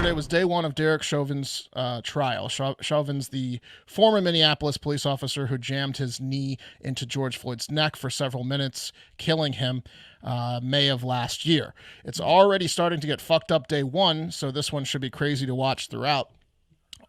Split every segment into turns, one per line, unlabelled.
yesterday was day one of Derek Chauvin's trial. Chauvin's the former Minneapolis police officer who jammed his knee into George Floyd's neck for several minutes, killing him May of last year. It's already starting to get fucked up day one, so this one should be crazy to watch throughout.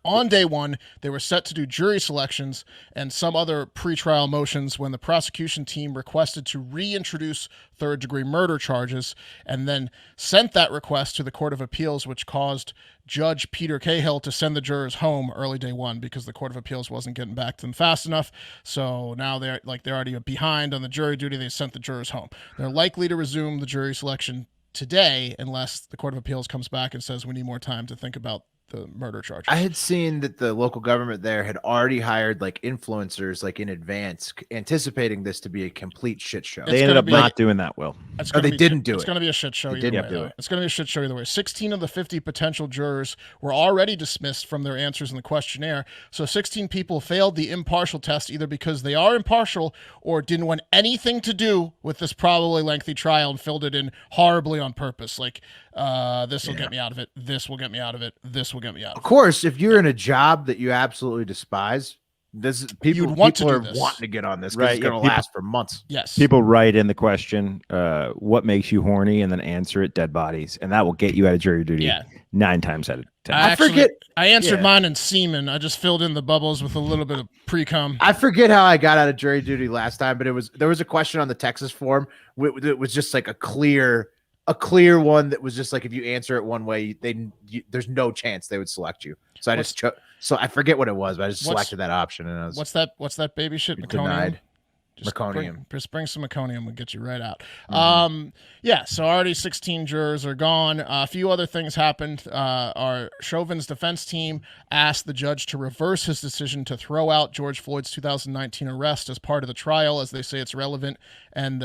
On day one, they were set to do jury selections and some other pretrial motions when the prosecution team requested to reintroduce third-degree murder charges and then sent that request to the Court of Appeals, which caused Judge Peter Cahill to send the jurors home early day one because the Court of Appeals wasn't getting back to them fast enough. So now they're already behind on the jury duty. They sent the jurors home. They're likely to resume the jury selection today unless the Court of Appeals comes back and says we need more time to think about the murder charges.
I had seen that the local government there had already hired like influencers like in advance, anticipating this to be a complete shit show.
They ended up not doing that well.
They didn't do it.
It's going to be a shit show.
They didn't do it.
It's going to be a shit show either way. 16 of the 50 potential jurors were already dismissed from their answers in the questionnaire. So 16 people failed the impartial test either because they are impartial or didn't want anything to do with this probably lengthy trial and filled it in horribly on purpose. Like, this will get me out of it. This will get me out of it. This will get me out of it.
Of course, if you're in a job that you absolutely despise, people are wanting to get on this because it's going to last for months.
Yes.
People write in the question, what makes you horny, and then answer it, dead bodies. And that will get you out of jury duty 9 times out of 10.
I answered mine in semen. I just filled in the bubbles with a little bit of pre-cum.
I forget how I got out of jury duty last time, but there was a question on the Texas form. It was just like a clear one that was just like, if you answer it one way, there's no chance they would select you. So I just chose. So I forget what it was, but I just selected that option. And I was,
what's that baby shit?
Denied.
Just bring some meconium and get you right out. So already 16 jurors are gone. A few other things happened. Our Chauvin's defense team asked the judge to reverse his decision to throw out George Floyd's 2019 arrest as part of the trial, as they say it's relevant. And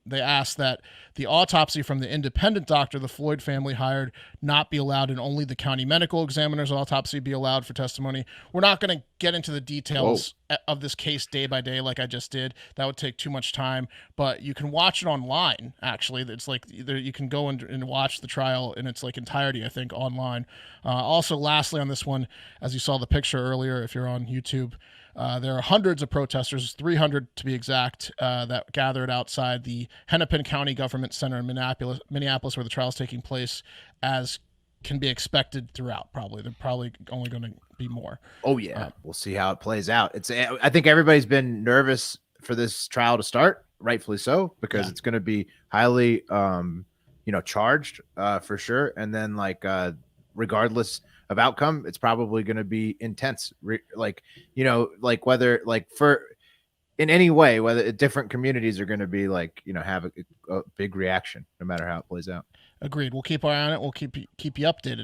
they asked that the autopsy from the independent doctor the Floyd family hired not be allowed, and only the county medical examiner's autopsy be allowed for testimony. We're not going to get into the details of this case day by day like I just did. That would take too much time, but you can watch it online. Actually, it's like you can go and watch the trial in its like entirety, I think, online. Also, lastly on this one, as you saw the picture earlier, if you're on YouTube, there are hundreds of protesters, 300 to be exact, that gathered outside the Hennepin County Government Center in Minneapolis, where the trial is taking place, as can be expected throughout. They're probably only going to be more.
Oh yeah, we'll see how it plays out. I think everybody's been nervous for this trial to start, rightfully so, because it's going to be highly, charged for sure, and then regardless of outcome, it's probably going to be intense. Whether for in any way, whether different communities are going to be have a big reaction, no matter how it plays out.
Agreed. We'll keep our eye on it. We'll keep you updated.